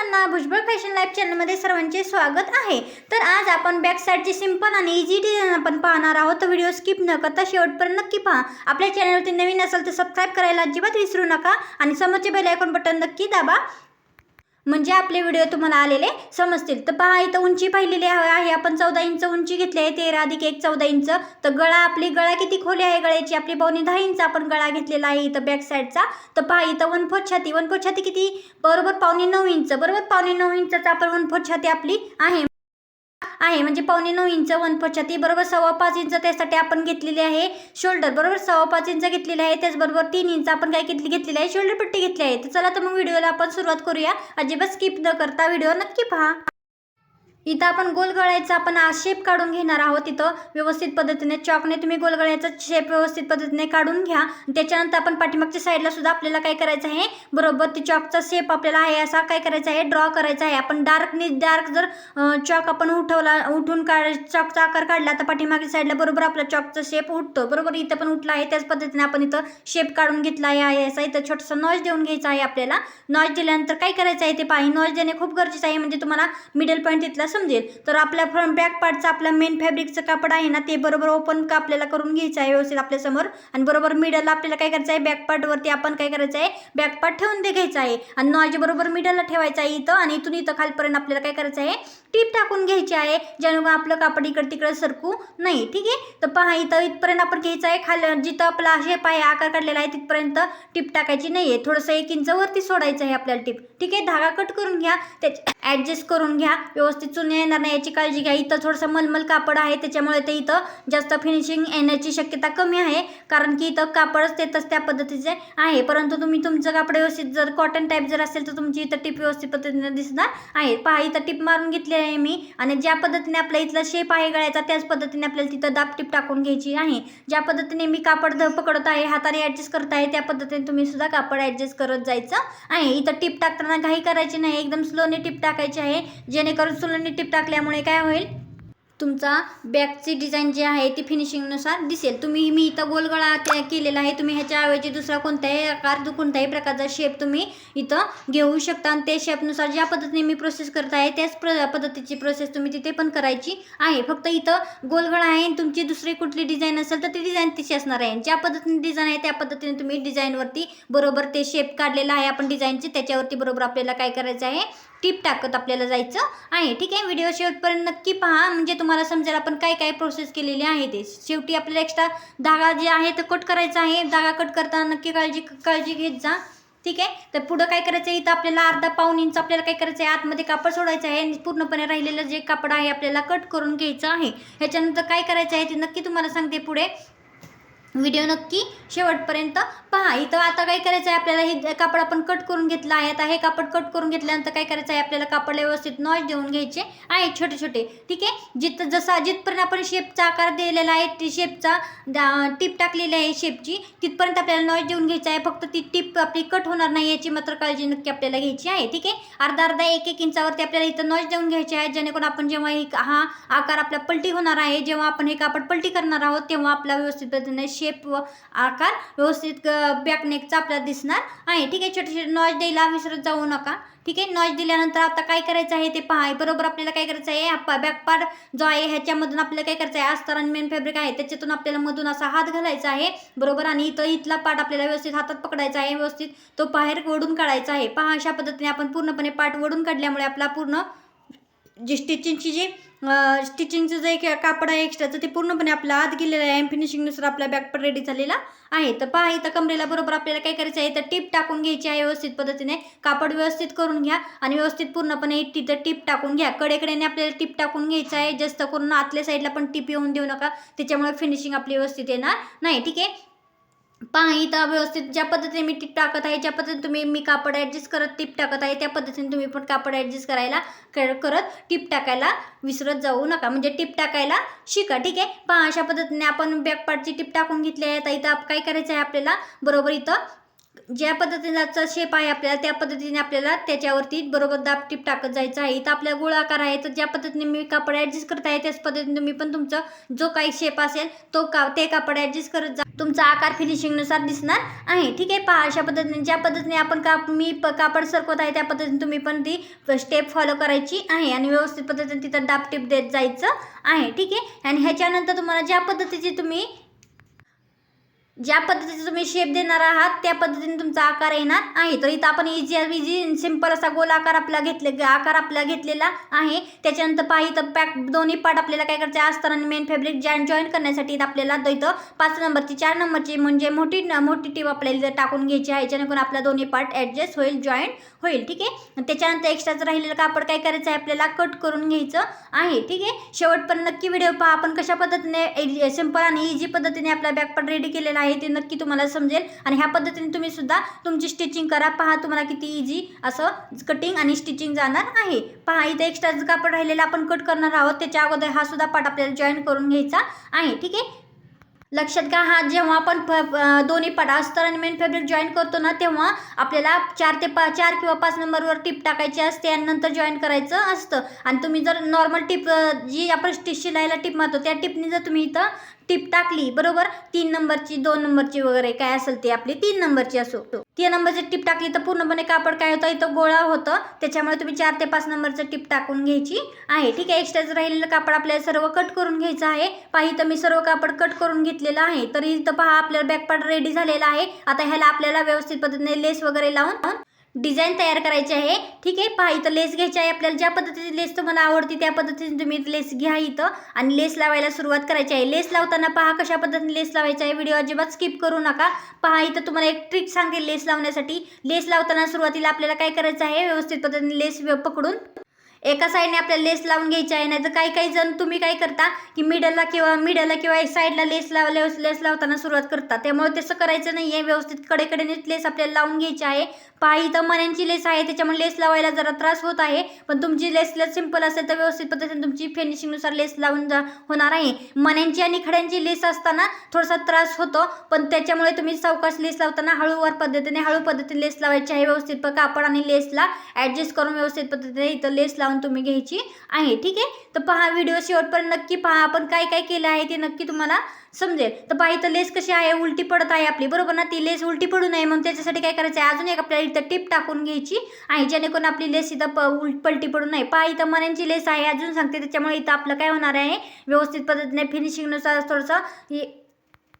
सर्वांना Bhujbal fashion life चॅनलमध्ये सर्वांचे स्वागत आहे। तर आज आपण बॅक साईडची सिंपल आणि इझी डिझाइन आपण पाहणार आहोत। तर व्हिडिओ स्किप न करता शेवटपर्यंत नक्की पहा। आपल्या चॅनलवरती नवीन असेल तर सबस्क्राइब करायला अजिबात विसरू नका आणि समोरचे बेल आयकॉन बटन नक्की दाबा, म्हणजे आपले व्हिडिओ तुम्हाला आलेले समजतील। तर पहा, इथं उंची पाहिलेली आहे आपण 14 इंच उंची घेतली आहे, 13 अधिक 1 14 इंच। तर गळा किती खोली आहे गळ्याची आपली 9.5 इंच आपण गळा घेतलेला आहे इथं बॅक साईडचा। तर पहा इथं 1/4 छाती किती बरोबर 9.5 इंच, बरोबर 9.5 इंचचा आपण 1/4 छाती आपली आहे म्हणजे 9.5 इंच 1/4 छाती बरोबर 5.25 इंच त्यासाठी आपण घेतलेली आहे शोल्डर, बरोबर 5.25 इंच घेतलेले आहे। त्याचबरोबर 3 इंच आपण काय घेतलेली आहे शोल्डर पट्टी घेतली आहे। तर चला तर मग व्हिडिओला आपण सुरुवात करूया। अजिबात स्किप न करता व्हिडिओ नक्की पहा। इथं आपण गोल गळ्याचा आपण शेप काढून घेणार आहोत। इथं व्यवस्थित पद्धतीने चॉकने तुम्ही गोल गळ्याचा शेप व्यवस्थित पद्धतीने काढून घ्या। त्याच्यानंतर आपण पाठीमागच्या साईडला सुद्धा आपल्याला काय करायचं आहे, बरोबर ती चॉकचा शेप आपल्याला आहे असा काय करायचा आहे, ड्रॉ करायचा आहे। आपण डार्क जर चॉक आपण उठून चॉकचा आकार काढला तर पाठीमागच्या साईडला बरोबर आपला चॉकचा शेप उठतो, बरोबर इथं पण उठला आहे। त्याच पद्धतीने आपण इथं शेप काढून घेतला आहे असा। इथं छोटासा नॉच देऊन घ्यायचा आहे आपल्याला। नॉच दिल्यानंतर काय करायचं आहे ते पाही, नॉच देणे खूप गरजेचं आहे म्हणजे तुम्हाला मिडल पॉईंट तिथला समजेल। तर आपल्या फ्रंट बॅक पार्टचा आपला मेन फॅब्रिकचं कापड आहे ना ते बरोबर ओपन आपल्याला करून घ्यायचं आहे व्यवस्थित आपल्या समोर, आणि बरोबर मिडलला आपल्याला काय करायचं आहे, बॅक पार्ट वरती आपण काय करायचं आहे, बॅक पार्ट ठेवून घ्यायचा आहे आणि नॉच बरोबर मिडलला ठेवायचा आहे इथं, आणि इथून इथं खालपर्यंत आपल्याला काय करायचं आहे, टीप टाकून घ्यायची आहे जेणेकरून आपलं कापड इकडे तिकडे सरकू नाही। ठीक आहे, तर पहा इथं इथपर्यंत आपण घ्यायचं आहे, खाली जिथं आपला शेप आहे आकार काढलेला आहे तिथपर्यंत टीप टाकायची नाहीये, थोडंसं 1 इंच वरती सोडायचं आहे आपल्याला टीप। ठीक आहे, धागा कट करून घ्या, त्याचे ऍडजस्ट करून घ्या, व्यवस्थित चुने येणार नाही याची काळजी घ्या। इथं थोडंसं मलमल कापड आहे त्याच्यामुळे ते इथं जास्त फिनिशिंग येण्याची शक्यता कमी आहे, कारण की इथं कापडच तेच त्या पद्धतीचे आहे। परंतु तुम्ही तुमचं कापड व्यवस्थित जर कॉटन टाईप जर असेल तर तुमची इथं टिप व्यवस्थित पद्धतीने दिसणार आहे। पहा इथं टिप मारून घेतली आहे मी, आणि ज्या पद्धतीने आपल्या इथला शेप आहे गळ्याचा त्याच पद्धतीने आपल्याला तिथं दाब टिप टाकून घ्यायची आहे। ज्या पद्धतीने मी कापड पकडत आहे, हाताने ऍडजस्ट करत आहे, त्या पद्धतीने तुम्ही सुद्धा कापड ऍडजस्ट करत जायचं आहे। इथं टिप टाकताना घाई करायची नाही, एकदम स्लोने टिप टाकायची आहे, जेणेकरून स्लोने टिप टाकल्यामुळे काय होईल, तुमचा बॅकची डिझाईन जी आहे ती फिनिशिंगनुसार दिसेल। मी इथं गोलगळा केलेला आहे, तुम्ही ह्याच्याऐवजी दुसरा कोणताही आकार कोणत्याही प्रकारचा शेप तुम्ही इथं घेऊ शकता, आणि ते शेपनुसार ज्या पद्धतीने मी प्रोसेस करत आहे त्याच पद्धतीची प्रोसेस तुम्ही तिथे पण करायची आहे। फक्त इथं गोलगळा आहे, तुमची दुसरी कुठली डिझाईन असेल तर ती डिझाईन तिची असणार आहे। ज्या पद्धतीने डिझाईन आहे त्या पद्धतीने तुम्ही डिझाईनवरती बरोबर ते शेप काढलेला आहे आपण डिझाईनची, त्याच्यावरती बरोबर आपल्याला काय करायचं आहे, टिप टाकत आपल्याला जायचं आहे। ठीक आहे, व्हिडिओ शेवटपर्यंत नक्की पहा म्हणजे तुम्हाला समजेल आपण काय काय प्रोसेस केलेली आहे ते। शेवटी आपल्याला एक्स्ट्रा धागा जे आहे ते कट करायचा आहे, धागा कट करताना नक्की काळजी घेत जा। ठीक आहे, तर पुढं काय करायचं आहे, इथं आपल्याला अर्धा पाऊण इंच आपल्याला काय करायचं आहे, आतमध्ये कापड सोडायचं आहे आणि पूर्णपणे राहिलेलं जे कापड आहे आपल्याला कट करून घ्यायचं आहे। ह्याच्यानंतर काय करायचं आहे ते नक्की तुम्हाला सांगते, पुढे व्हिडिओ नक्की शेवटपर्यंत पहा। इथं आता काय करायचं आहे, आपल्याला हे कापड आपण कट करून घेतलं आहे। आता हे कापड कट करून घेतल्यानंतर काय करायचं आहे, आपल्याला कापडला व्यवस्थित नॉच देऊन घ्यायचे आहे छोटे छोटे। ठीक आहे, जिथपर्यंत आपण शेपचा आकार दिलेला आहे, शेपचा टिप टाकलेली आहे शेपची, तिथपर्यंत आपल्याला नॉच देऊन घ्यायचा आहे। फक्त ती टिप आपली कट होणार नाही याची मात्र काळजी नक्की आपल्याला घ्यायची आहे। ठीक आहे, अर्धा 1 इंचावरती आपल्याला इथं नॉच देऊन घ्यायचे आहे, जेणेकरून आपण जेव्हा हा आकार आपला पलटी होणार आहे, जेव्हा आपण हे कापड पलटी करणार आहोत तेव्हा आपला व्यवस्थित पद्धतीने शेप व आकार व्यवस्थित बॅक नेकचा आपल्याला दिसणार आहे। ठीक आहे, छोटे छोटे नॉच द्यायला विसरत जाऊ नका। ठीक आहे, नॉच दिल्यानंतर आता काय करायचं आहे ते पहा, बरोबर आपल्याला काय करायचं आहे, बॅक पार्ट जो आहे ह्याच्यामधून आपल्याला काय करायचं आहे, अस्तर आणि मेन फॅब्रिक आहे त्याच्यातून आपल्याला मधून असा हात घालायचा आहे, बरोबर, आणि इथला पार्ट आपल्याला व्यवस्थित हातात पकडायचा आहे, व्यवस्थित तो बाहेर ओढून काढायचा आहे। पहा अशा पद्धतीने आपण पूर्णपणे पार्ट ओढून काढल्यामुळे आपला पूर्ण जी स्टिचिंगचं जे कापड आहे एक्स्ट्राचं ते पूर्णपणे आपला आत गेलेलं आहे, फिनिशिंगनुसार आपला बॅक रेडी झालेला आहे। तर पहा इथं कमरेला बरोबर आपल्याला काय करायचं आहे, तर टिप टाकून घ्यायची आहे व्यवस्थित पद्धतीने, कापड व्यवस्थित करून घ्या आणि व्यवस्थित पूर्णपणे तिथं टिप टाकून घ्या। कडेकडेने आपल्याला टिप टाकून घ्यायचं आहे, जास्त करून आतल्या साईडला पण टिप येऊन देऊ नका, त्याच्यामुळे फिनिशिंग आपली व्यवस्थित येणार नाही। ठीक आहे, पहा इथं व्यवस्थित ज्या पद्धतीने मी टिप टाकत आहे, ज्या पद्धतीने मी कापड ऍडजस्ट करत टिप टाकत आहे, त्या पद्धतीने तुम्ही पण कापड ऍडजस्ट करत टिप टाकायला विसरत जाऊ नका, म्हणजे टिप टाकायला शिका। ठीक आहे, पहा अशा पद्धतीने आपण बॅक पार्टची टिप टाकून घेतली आहे। आता इथं काय करायचं आहे आपल्याला, बरोबर इथं ज्या पद्धतीचा शेप आहे आपल्याला त्या पद्धतीने आपल्याला त्याच्यावरती बरोबर दाब टिप टाकत जायचं आहे। इथं आपला गोळाकार आहे, तर ज्या पद्धतीने मी कापड ऍडजस्ट करत आहे त्याच पद्धतीने तुम्ही पण तुमचा जो काही शेप असेल तो ते कापड ऍडजस्ट करत जा। तुमचा आकार फिनिशिंगनुसार दिसणार आहे. ठीक आहे, पहा अशा पद्धतीने ज्या पद्धतीने आपण कापड सरकवत आहे त्या पद्धतीने तुम्ही पण ती स्टेप फॉलो करायची आहे आणि व्यवस्थित पद्धतीने तिथं दाब टिप देत जायचं आहे. ठीक आहे, आणि ह्याच्यानंतर तुम्हाला ज्या पद्धतीचे तुम्ही शेप देणार आहात त्या पद्धतीने तुमचा आकार येणार आहे. तर इथं आपण इझी सिंपल असा गोल आकार आपला घेतलेला आहे. त्याच्यानंतर पहा इथं दोन्ही पार्ट आपल्याला काय करायचं आहे, अस्तर आणि मेन फॅब्रिक जॉईन करण्यासाठी आपल्याला इथं 5 नंबरची 4 नंबरची म्हणजे मोठी टीप आपल्याला टाकून घ्यायची आहे, जेणेकरून आपला दोन्ही पार्ट ॲडजस्ट होईल, जॉईंट होईल. ठीक आहे, त्याच्यानंतर एक्स्ट्राचं राहिलेलं कापड काय करायचं आहे, आपल्याला कट करून घ्यायचं आहे. ठीक आहे, शेवटपर्यंत नक्की व्हिडिओ पहा. आपण कशा पद्धतीने सिंपल आणि इझी पद्धतीने आपला बॅकपार्ट रेडी केलेला आहे ते नक्की तुम्हाला समजेल आणि ह्या पद्धतीने तुम्ही सुद्धा तुमची स्टिचिंग करा. पहा तुम्हाला किती इझी असं कटिंग आणि स्टिचिंग जाणार आहे. पहा इथे एक्स्ट्राचं कापड राहिलेलं आपण कट करणार आहोत, त्याच्या अगोदर हा सुद्धा पार्ट आपल्याला जॉईन करून घ्यायचा आहे. ठीक आहे, लक्षात घ्या, हा जेव्हा आपण दोन्ही पार्ट अस्तर आणि मेन फॅब्रिक जॉईन करतो ना, तेव्हा आपल्याला 4 किंवा 5 नंबरवर टिप टाकायची असते आणि नंतर जॉईन करायचं असतं. आणि तुम्ही जर नॉर्मल टिप जी आपण शिलाईला टिप मारतो त्या टिपनी जर तुम्ही इथं टिप टाकली, बरोबर, 3 नंबरची 2 नंबरची वगैरे काय असेल ते आपली 3 नंबरची असो, 3 नंबरची टिप टाकली तर पूर्णपणे कापड काय होतं, इथं गोळा होतं. त्याच्यामुळे तुम्ही 4 ते 5 नंबरचं टिप टाकून घ्यायची आहे. ठीक आहे, एक्स्ट्राचं राहिलेलं कापड आपल्याला सर्व कट करून घ्यायचं आहे. पहा इथं मी सर्व कापड कट करून घेतलेलं आहे. तर इथं पहा आपल्याला बॅकपार्ट रेडी झालेला आहे. आता ह्याला आपल्याला व्यवस्थित पद्धतीने लेस वगैरे लावून डिझाईन तयार करायची आहे. ठीक आहे, पहा इथं लेस घ्यायची आहे आपल्याला. ज्या पद्धतीची लेस तुम्हाला आवडते त्या पद्धतीने तुम्ही लेस घ्या इथं आणि लेस लावायला सुरुवात करायची आहे. लेस लावताना पहा कशा पद्धतीने लेस लावायची आहे, व्हिडिओ अजिबात स्किप करू नका. पहा इथं तुम्हाला एक ट्रिक सांगते लेस लावण्यासाठी. लेस लावताना सुरुवातीला आपल्याला काय करायचं आहे, व्यवस्थित पद्धतीने लेस पकडून एका साईडने आपल्याला लेस लावून घ्यायची आहे. नाही तर काही जण तुम्ही काय करता की मिडलला किंवा एक साईडला लेस लावताना सुरुवात करता, त्यामुळे तसं करायचं नाही आहे. व्यवस्थित कडेकडेनेच लेस आपल्याला लावून घ्यायची आहे. पहा इथं मण्यांची लेस आहे, त्याच्यामुळे लेस लावायला जरा त्रास होत आहे, पण तुमची लेस सिंपल असेल तर व्यवस्थित पद्धतीने तुमची फिनिशिंगनुसार लेस लावून होणार आहे. मण्यांची आणि खड्यांची लेस असताना थोडासा त्रास होतो, पण त्याच्यामुळे तुम्ही सावकाश लेस लावताना हळू पद्धतीने लेस लावायची आहे. व्यवस्थित कापड आणि लेसला ॲडजस्ट करून व्यवस्थित पद्धतीने इथं लेस लावून तुम्ही घ्यायची आहे. ठीक आहे, तर पहा व्हिडिओ शेवटपर्यंत नक्की पहा. आपण काय काय केलं आहे ते नक्की तुम्हाला समजेल. तर पहा इथं लेस कशी आहे, उलटी पडत आहे आपली, बरोबर ना. ती लेस उलटी पडू नये म्हणून त्याच्यासाठी काय करायचं आहे, अजून एक आपल्याला इथं टिप टाकून घ्यायची आहे, जेणेकरून आपली लेस इथं पलटी पडू नये. पहा इथं मण्यांची लेस आहे, अजून सांगते, त्याच्यामुळे इथं आपलं काय होणार आहे, व्यवस्थित पद्धतीने फिनिशिंगनुसार थोडंसं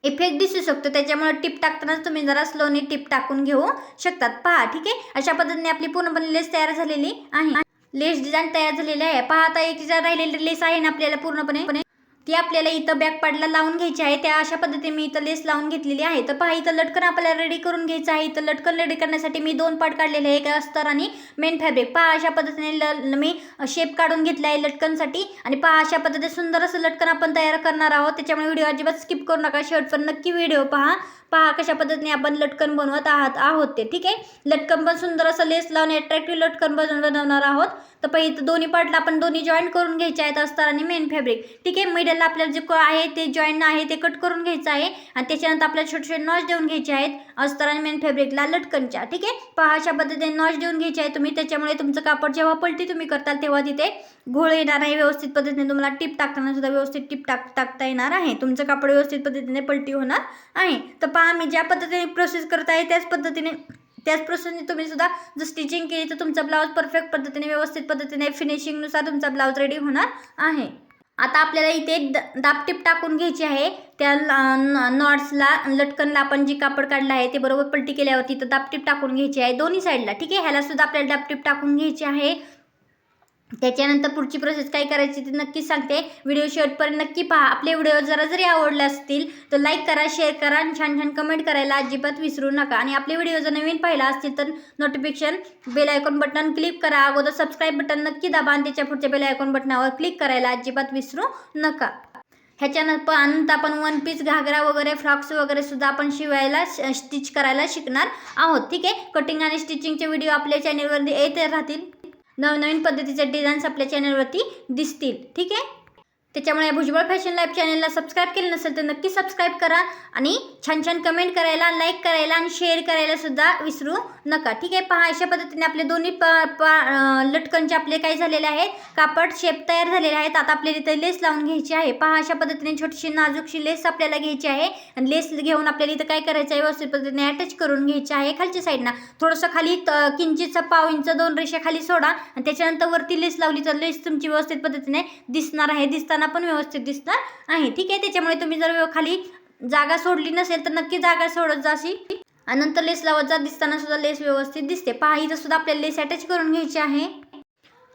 इफेक्ट दिसू शकतो. त्याच्यामुळे टिप टाकतानाच तुम्ही जरा स्लोनी टिप टाकून घेऊ शकतात. पहा, ठीक आहे, अशा पद्धतीने आपली पूर्णपणे लेस तयार झालेली आहे. लेस डिझाईन तयार झालेली आहे. पहा आता एक राहिलेली लेस आहे ना आपल्याला पूर्णपणे ती आपल्याला इथं बॅक पार्टला लावून घ्यायची आहे. त्या अशा पद्धतीने मी इथं लेस लावून घेतलेली आहे. तर पहा इथं लटकन आपल्याला रेडी करून घ्यायचं आहे. इथं लटकन रेडी करण्यासाठी मी 2 पार्ट काढलेले आहे, एक अस्तर आणि मेन फॅब्रिक. पहा अशा पद्धतीने मी शेप काढून घेतला आहे लटकनसाठी आणि पहा अशा पद्धतीने सुंदर असं लटकन आपण तयार करणार आहोत. त्याच्यामुळे व्हिडिओ अजिबात स्किप करू नका, शेवटपर्यंत नक्की व्हिडिओ पहा. कशा पद्धतीने आपण लटकन बनवत आहोत ते. ठीक आहे, लटकन पण सुंदर असं लेस लावून अट्रॅक्टिव्ह लटकन बनवणार आहोत. तर पहा इथं दोन्ही पार्टला आपण दोन्ही जॉईन करून घ्यायचे आहेत, अस्तर आणि मेन फॅब्रिक. ठीक आहे, मिडलला आपल्याला जे आहे ते जॉईन आहे ते कट करून घ्यायचं आहे आणि त्याच्यानंतर आपल्याला छोटे नॉच देऊन घ्यायचे आहेत अस्तर आणि मेन फॅब्रिकला लटकनच्या. ठीक आहे, पहा अशा पद्धतीने नॉच देऊन घ्यायचे आहे तुम्ही. त्याच्यामुळे तुमचं कापड जेव्हा पलटी तुम्ही करताल तेव्हा तिथे घोळ येणार आहे. व्यवस्थित पद्धतीने तुम्हाला टिप टाकताना सुद्धा व्यवस्थित टिप टाकता येणार आहे. तुमचं कापड व्यवस्थित पद्धतीने पलटी होणार आहे. तर पहा मी ज्या पद्धतीने प्रोसेस करत आहे त्याच प्रोसेसने तुम्ही सुद्धा जर स्टिचिंग केली तर तुमचा ब्लाऊज परफेक्ट पद्धतीने व्यवस्थित पद्धतीने फिनिशिंगनुसार तुमचा ब्लाऊज रेडी होणार आहे. आता आपल्याला इथे दाब टिप टाकून घ्यायची आहे. त्या नॉट्सला लटकनला आपण जी कापड काढलं आहे ते बरोबर पलटी केल्यावरती तर दाब टिप टाकून घ्यायची आहे दोन्ही साईडला. ठीक आहे, ह्याला सुद्धा आपल्याला दाब टिप टाकून घ्यायची आहे. त्याच्यानंतर पुढची प्रोसेस काय करायची ते नक्कीच सांगते. व्हिडिओ शेवटपर्यंत नक्की पहा. आपले व्हिडिओ जरी आवडले असतील तर लाईक करा, शेअर करा आणि छान कमेंट करायला अजिबात विसरू नका. आणि आपले व्हिडिओ जर नवीन पाहिला असतील तर notification bell icon button click करा. अगोदर सबस्क्राईब बटन नक्की दाबा आणि त्याच्या पुढच्या बेल आयकॉन बटनावर क्लिक करायला अजिबात विसरू नका. ह्याच्यानंतर आपण वन पीस, घागरा वगैरे, फ्रॉक्स वगैरे सुद्धा आपण शिवायला स्टिच करायला शिकणार आहोत. ठीक आहे, कटिंग आणि स्टिचिंगचे व्हिडिओ आपल्या चॅनलवर येत राहतील. नवनवीन पद्धतीचे डिझाईन्स आपल्या चॅनलवरती दिसतील. ठीक आहे, त्याच्यामुळे भुजबळ फॅशन लाईफ चॅनलला सबस्क्राईब केलं नसेल तर नक्की सबस्क्राईब करा आणि छान छान कमेंट करायला, लाईक करायला आणि शेअर करायला सुद्धा विसरू नका. ठीक आहे, पहा अशा पद्धतीने आपले दोन्ही लटकनचे आपले काय झालेले आहेत, कापड शेप तयार झालेले आहेत. आता आपल्याला इथे लेस लावून घ्यायची आहे. पहा अशा पद्धतीने छोटीशी नाजूकशी लेस आपल्याला घ्यायची आहे आणि लेस घेऊन आपल्याला इथं काय करायचं आहे, व्यवस्थित पद्धतीने अटॅच करून घ्यायची आहे. खालच्या साईडनं थोडंसं खाली किंचितचा पाव इंच 2 रेषा खाली सोडा आणि त्याच्यानंतर वरती लेस लावली तर लेस तुमची व्यवस्थित पद्धतीने दिसणार आहे. दिसताना पण व्यवस्थित दिसणार आहे. ठीक आहे, त्याच्यामुळे तुम्ही जर खाली जागा सोडली नसेल तर नक्की जागा सोडत जाशी आणि नंतर लेस लावत जा. दिसताना सुद्धा लेस व्यवस्थित दिसते. पहा इथं सुद्धा आपल्याला लेस अटॅच करून घ्यायची आहे.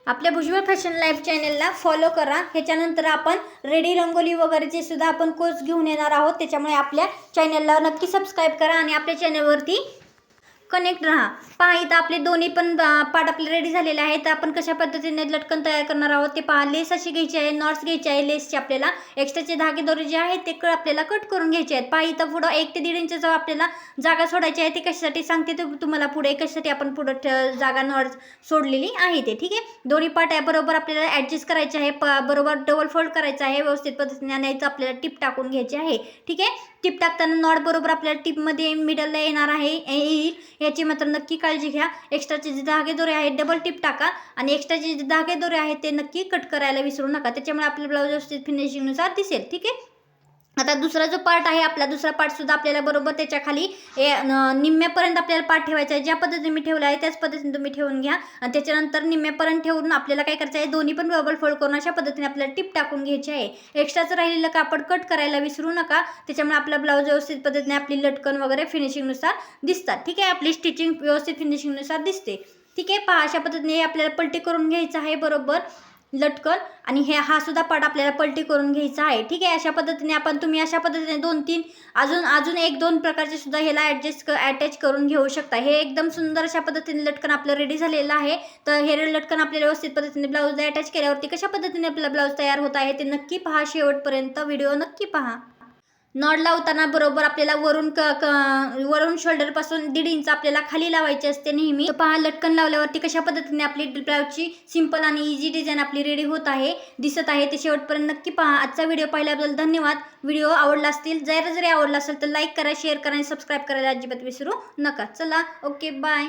आपल्या भुजबळ फॅशन लाईफ चॅनलला फॉलो करा. ह्याच्यानंतर आपण रेडी रंगोली वगैरेचे सुद्धा आपण कोर्स घेऊन येणार आहोत. त्याच्यामुळे आपल्या चॅनलला नक्की सबस्क्राईब करा आणि आपल्या चॅनलवरती कनेक्ट राहा. पहा इथं आपले दोन्ही पण पार्ट आपले रेडी झालेले आहेत. तर आपण कशा पद्धतीने लटकन तयार करणार आहोत ते पहा. लेस अशी घ्यायची आहे, नॉट्स घ्यायचे आहे लेसचे. आपल्याला एक्स्ट्राचे धागे दोरे जे आहेत ते आपल्याला कट करून घ्यायचे आहेत. पहा इथं पुढं 1 ते 1.5 इंच आपल्याला जागा सोडायची आहे. ते कशासाठी सांगते ते तुम्हाला पुढे, कशासाठी आपण पुढं जागा नॉट्स सोडलेली आहे ते. ठीक आहे, दोन्ही पार्ट आहे बरोबर आपल्याला ॲडजस्ट करायचे आहे. बरोबर डबल फोल्ड करायचं आहे. व्यवस्थित पद्धतीने आणायचं, आपल्याला टिप टाकून घ्यायची आहे. ठीक आहे, टिप टाकताना नॉट बरोबर आपल्याला टिपमध्ये मिडलला येणार आहे, येईल याची मात्र नक्की काळजी घ्या. एक्स्ट्राचे जे धागे दोरे आहेत डबल टिप टाका आणि एक्स्ट्राचे जे धागे दोरे आहेत ते नक्की कट करायला विसरू नका. त्याच्यामुळे आपल्या ब्लाऊज व्यवस्थित फिनिशिंगनुसार दिसेल. ठीक आहे, आता दुसरा जो पार्ट आहे आपला, दुसरा पार्ट सुद्धा आपल्याला बरोबर त्याच्या खाली निम्म्यापर्यंत आपल्याला पार्ट ठेवायचा आहे. ज्या पद्धतीने मी ठेवला आहे त्याच पद्धतीने तुम्ही ठेवून घ्या आणि त्याच्यानंतर निम्म्यापर्यंत ठेवून आपल्याला काय करायचं आहे, दोन्ही पण डबल फोल्ड करून अशा पद्धतीने आपल्याला टिप टाकून घ्यायची आहे. एक्स्ट्राचं राहिलेलं कापड कट करायला विसरू नका. त्याच्यामुळे आपला ब्लाऊज व्यवस्थित पद्धतीने आपली लटकन वगैरे फिनिशिंगनुसार दिसतात. ठीक आहे, आपली स्टिचिंग व्यवस्थित फिनिशिंगनुसार दिसते. ठीक आहे, पहा अशा पद्धतीने आपल्याला पलटी करून घ्यायचं आहे बरोबर लटकन आणि हा सुद्धा पार्ट आपल्याला पलटी करून घ्यायचा आहे. ठीक आहे, अशा पद्धतीने तुम्ही अशा पद्धतीने 2-3 अजून 1-2 प्रकारचे सुद्धा ह्याला अटॅच करून घेऊ शकता. हे एकदम सुंदर अशा पद्धतीने लटकन आपलं रेडी झालेलं आहे. तर हे लटकन आपल्याला व्यवस्थित पद्धतीने ब्लाऊजला अटॅच केल्यावरती कशा पद्धतीने आपला ब्लाऊज तयार होत आहे ते नक्की पहा. शेवटपर्यंत व्हिडिओ नक्की पहा. नॉट लावताना बरोबर आपल्याला वरून शोल्डरपासून 1.5 इंच आपल्याला खाली लावायची असते नेहमी. तर पहा लटकन लावल्यावरती कशा पद्धतीने आपली ब्लाऊजची सिंपल आणि इझी डिझाईन आपली रेडी होत आहे, दिसत आहे. ते शेवटपर्यंत नक्की पहा. आजचा व्हिडिओ पाहिल्याबद्दल धन्यवाद. व्हिडिओ आवडला असतील, जरी आवडला असेल तर लाईक करा, शेअर करा आणि सबस्क्राईब करायला अजिबात विसरू नका. चला, ओके, बाय.